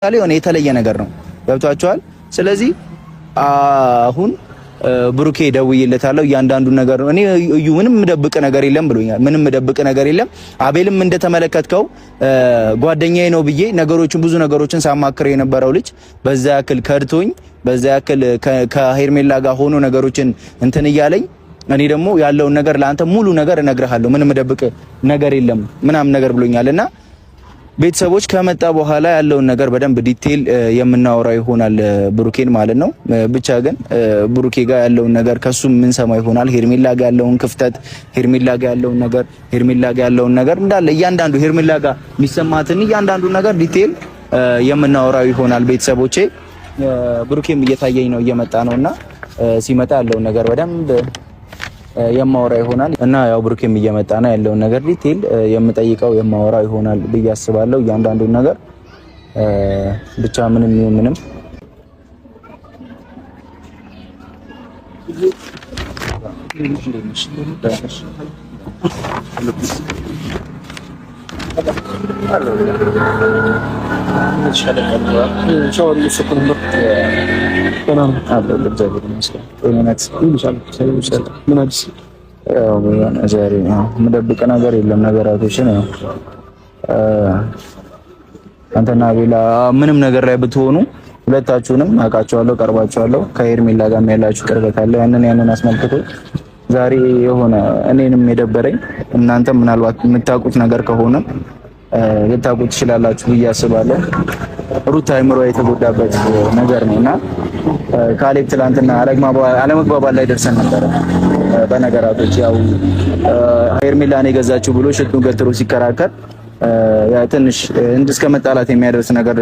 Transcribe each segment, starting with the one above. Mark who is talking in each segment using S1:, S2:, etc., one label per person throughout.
S1: የሆነ የተለየ ነገር ነው። ገብቷቸዋል። ስለዚህ አሁን ብሩኬ ደውዬለታለሁ እያንዳንዱ ነገር እኔ እዩ ምንም ደብቅ ነገር የለም ብሎኛል። ምንም ደብቅ ነገር የለም። አቤልም እንደተመለከትከው ጓደኛዬ ነው ብዬ ነገሮችን ብዙ ነገሮችን ሳማክር የነበረው ልጅ በዛ ያክል ከድቶኝ በዛ ያክል ከሄርሜላ ጋር ሆኖ ነገሮችን እንትን እያለኝ እኔ ደግሞ ያለውን ነገር ለአንተ ሙሉ ነገር እነግርሃለሁ ምንም ደብቅ ነገር የለም ምናምን ነገር ብሎኛልና ቤተሰቦች ከመጣ በኋላ ያለውን ነገር በደንብ ዲቴል የምናወራው ይሆናል ብሩኬን ማለት ነው። ብቻ ግን ብሩኬ ጋር ያለውን ነገር ከሱም ምን ሰማ ይሆናል። ሄርሜላ ጋር ያለውን ክፍተት፣ ሄርሜላ ጋር ያለውን ነገር እንዳለ እያንዳንዱ ሄርሜላ ጋር የሚሰማትን እያንዳንዱ ነገር ዲቴል የምናወራው ይሆናል ቤተሰቦቼ። ብሩኬም እየታየኝ ነው እየመጣ ነውና ሲመጣ ያለውን ነገር በደንብ የማወራ ይሆናል እና ያው ብሩኬም እየመጣ ነው ያለውን ነገር ዲቴል የምጠይቀው የማወራ ይሆናል ብዬ አስባለሁ። እያንዳንዱ ነገር ብቻ ምንም ይሁን ምንም ምደብቅ ነገር የለም። ነገራቶችን ያው አንተና ቤላ ምንም ነገር ላይ ብትሆኑ ሁለታችሁንም አውቃቸዋለሁ፣ ቀርባቸዋለሁ። ከሄርሜላ ጋር ያላችሁ ቅርበት አለ። ያንን አስመልክቶ ዛሬ የሆነ እኔንም የደበረኝ እናንተ ምናልባት የምታውቁት ነገር ከሆነ ልታውቁት ትችላላችሁ ብዬ አስባለሁ። ሩታ አይምሮ የተጎዳበት ነገር ነውና ካሌብ ትላንትና አለመግባባት ላይ ደርሰን ነበረ። በነገራቶች ያው ሄርሜላን የገዛችው ብሎ ሽቱን ገትሮ ሲከራከር ያ ትንሽ እስከ መጣላት የሚያደርስ ነገር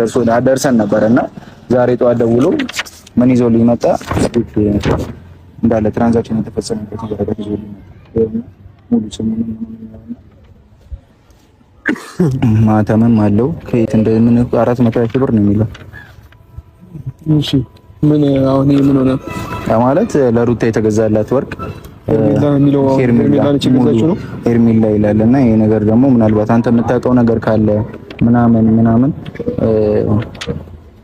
S1: ደርሰን ነበርና ዛሬ ጠዋት ደውሎ ምን ይዞልኝ መጣ? እንዳለ ትራንዛክሽን የተፈጸመበት ነገር ይዞልኝ ሙሉ ስሙን ማተምም አለው። ከየት እንደምን 400 ሺህ ብር ነው የሚለው። እሺ ምን አሁን ምን ሆነ ማለት ለሩታ የተገዛላት ወርቅ ሄርሜላ ይላልና ይሄ ነገር ደግሞ ምናልባት አንተ የምታውቀው ነገር ካለ ምናምን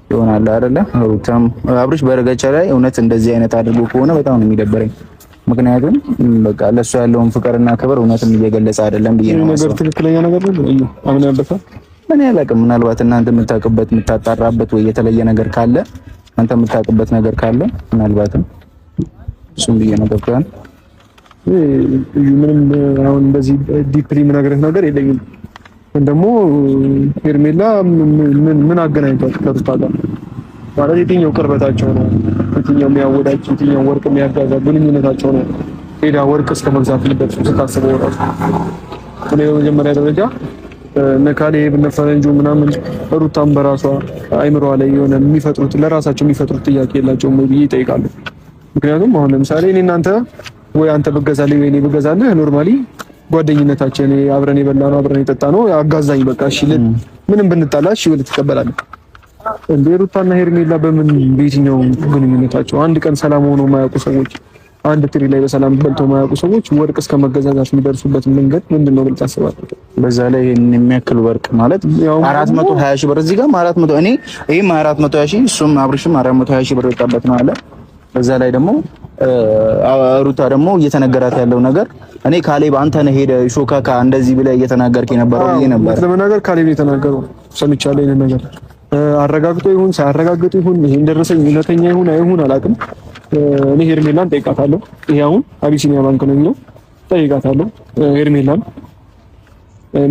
S1: ይሆናል አይደለ? ሩታም አብርሽ በረገቻ ላይ እውነት እንደዚህ አይነት አድርጎ ከሆነ በጣም ነው የሚደበረኝ። ምክንያቱም በቃ ለሱ ያለውን ፍቅርና ክብር እውነትም እየገለጸ አይደለም ብዬ ነው ነገር ትክክለኛ ነገር ነው እዩ አምናበታ ምን ያላቅም ምናልባት እናንተ የምታውቁበት የምታጣራበት ወይ የተለየ ነገር ካለ አንተ የምታውቁበት ነገር ካለ ምናልባትም እሱም ብዬ ነው ገብቷል። ምንም አሁን እንደዚህ ዲፕሊ ምናገርህ ነገር የለኝም። እንደሞ ሄርሜላ ምን አገናኝቷት ከሩታ ጋር ማለት የትኛው ቅርበታቸው ነው? የትኛው የሚያወዳቸው የትኛው ወርቅ የሚያጋዛ ግንኙነታቸው ነው? ሄዳ ወርቅ እስከ መግዛት ልደርሱ ስታስበው ወራሱ በመጀመሪያ ደረጃ ነካሌ በነፈረንጁ ምናምን ሩታም በራሷ አይምሯ ላይ የሆነ የሚፈጥሩት ለራሳቸው የሚፈጥሩት ጥያቄ የላቸውም ወይ ብዬ እጠይቃለሁ። ምክንያቱም አሁን ለምሳሌ እኔ እናንተ ወይ አንተ በገዛልኝ ወይ እኔ በገዛልህ ኖርማሊ ጓደኝነታችን አብረን የበላነው አብረን የጠጣነው አጋዛኝ በቃ እሺ ምንም ብንጣላ እሺ ብለህ ትቀበላለህ። እንደ ሩታና ሄርሜላ በምን በየትኛው ግንኙነታቸው አንድ ቀን ሰላም ሆኖ የማያውቁ ሰዎች አንድ ትሪ ላይ በሰላም በልተው የማያውቁ ሰዎች ወርቅ እስከ መገዛዛት የሚደርሱበት መንገድ ምንድነው ብለህ ታስባለህ? በዛ ላይ የሚያክል ወርቅ ማለት 420 ሺህ ብር እዚህ ጋር 400 እኔ ይሄም 420 ሺህ እሱም አብርሽም 420 ሺህ ብር ወጣበት ነው አለ። በዛ ላይ ደግሞ ሩታ ደግሞ እየተነገራት ያለው ነገር እኔ ካሌብ አንተ ነህ ሄደ ሾካካ እንደዚህ ብለህ እየተናገርክ የነበረው ይሄ ነበር። ለመናገር ካሌብ የተናገረው ሰምቻለሁ። ይሄን ነገር አረጋግጦ ይሁን ሳያረጋግጡ ይሁን ይሄን ደረሰኝ እውነተኛ ይሁን አይሁን አላውቅም። እኔ ሄርሜላን ጠይቃታለሁ። ይሄ አሁን አቢሲኒያ ባንክ ነው የሚለው ጠይቃታለሁ። ሄርሜላን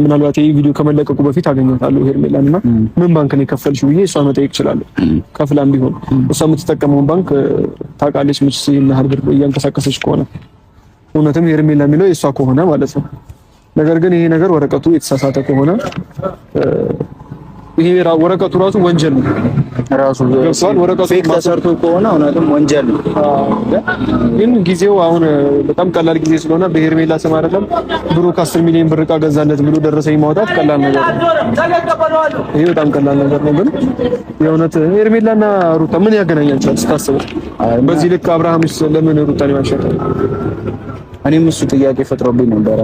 S1: ምናልባት ይሄ ቪዲዮ ከመለቀቁ በፊት አገኛታለሁ ሄርሜላን እና ምን ባንክ ነው የከፈልሽው ብዬ እሷ መጠየቅ እችላለሁ። ከፍላም ቢሆን እሷ የምትጠቀመውን ባንክ ታውቃለች። ምንስ ይናል ብር እያንቀሳቀሰች ከሆነ እውነትም ሄርሜላ የሚለው የእሷ ከሆነ ማለት ነው። ነገር ግን ይሄ ነገር ወረቀቱ የተሳሳተ ከሆነ ይሄ ወረቀቱ ራሱ ወንጀል ነው። ራሱ ወረቀቱ ተሰርቶ ከሆነ እውነትም ወንጀል ነው። ግን ጊዜው አሁን በጣም ቀላል ጊዜ ስለሆነ በሄርሜላ ስም አይደለም ብሩክ 10 ሚሊዮን ብር ዕቃ ገዛለት ብሎ ደረሰኝ ማውጣት ቀላል ነገር ነው። ይሄ በጣም ቀላል ነገር ነው። ግን የእውነት ሄርሜላና ሩታ ምን ያገናኛቸዋል ስታስበው? በዚህ ልክ አብርሃምስ ለምን ሩታን ይዋሻታል?
S2: እኔም እሱ ጥያቄ ፈጥሮብኝ ነበር።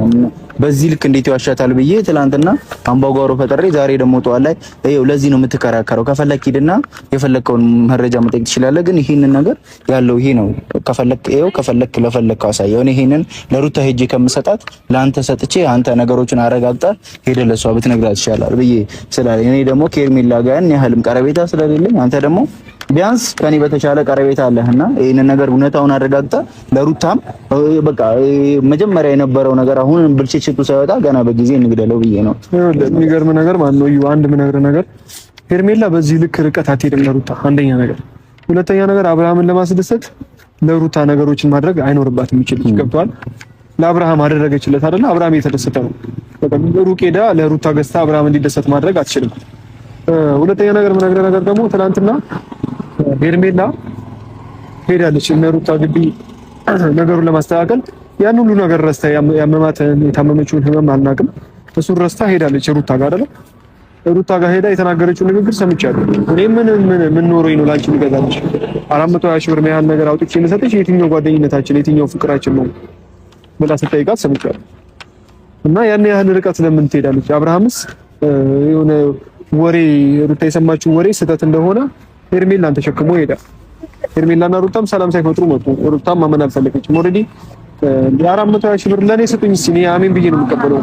S2: በዚህ ልክ እንዴት ይዋሻታል ብዬ ትላንትና አምባጓሮ ፈጥሬ ዛሬ ደግሞ ጠዋት ላይ ይኸው ለዚህ ነው የምትከራከረው። ከፈለክ ሂድና የፈለከውን መረጃ መጠየቅ ትችላለህ፣ ግን ይሄንን ነገር ያለው ይሄ ነው። ከፈለክ ይኸው ከፈለክ ለፈለክ አሳየው። እኔ ይሄንን ለሩታ ሄጄ ከምሰጣት ለአንተ ሰጥቼ አንተ ነገሮችን አረጋግጣ ሄደህ ለሷ ብትነግራት ይሻላል ብዬ ስላለኝ እኔ ደግሞ ከሄርሜላ ጋር ያን ያህልም ቀረቤታ ስለሌለኝ አንተ ደግሞ ቢያንስ ከኔ በተሻለ ቀረቤታ አለህና ይሄንን ነገር እውነታውን አረጋግጣ ለሩታም በቃ መጀመሪያ የነበረው ነገር አሁን ብልጭጭቱ ሳይወጣ ገና በጊዜ እንግደለው ብዬ ነው።
S1: የሚገርም ነገር ማለት ነው አንድ ምነግርህ ነገር ሄርሜላ በዚህ ልክ ርቀት አትሄድም ለሩታ አንደኛ ነገር። ሁለተኛ ነገር አብርሃምን ለማስደሰት ለሩታ ነገሮችን ማድረግ አይኖርባትም። የሚችል ገብቷል። ለአብርሃም አደረገችለት አይደል? አብርሃም የተደሰተ ነው። በቃ ሩቅ ሄዳ ለሩታ ገዝታ አብርሃም እንዲደሰት ማድረግ አትችልም። ሁለተኛ ነገር ምነግርህ ነገር ደግሞ ትናንትና ሄርሜላ ሄዳለች እነ ሩታ ግቢ ነገሩን ለማስተካከል ያን ሁሉ ነገር ረስታ ያመማትን የታመመችውን ህመም አልናቅም እሱን ረስታ ሄዳለች ሩታ ጋር አይደል? ሩታ ጋር ሄዳ የተናገረችው ንግግር ሰምቻለሁ። እኔ ምን ኖሮኝ ነው ላንቺ ልገዛልሽ 420 ሺህ ብር ያህል ነገር አውጥቼ ልሰጥሽ የትኛው ጓደኝነታችን የትኛው ፍቅራችን ነው ብላ ስትጠይቃት ሰምቻለሁ። እና ያን ያህል ርቀት ለምን ትሄዳለች? አብርሃምስ የሆነ ወሬ ሩታ የሰማችው ወሬ ስህተት እንደሆነ ሄርሜላን ተሸክሞ ሄዳ ሄርሜላና ሩታም ሰላም ሳይፈጥሩ መጡ። ሩታም ማመን አልፈለገችም። ኦልሬዲ የ420 ሺህ ብር ለኔ ስጡኝ ሲኒ አሜን ብዬ ነው የምቀበለው።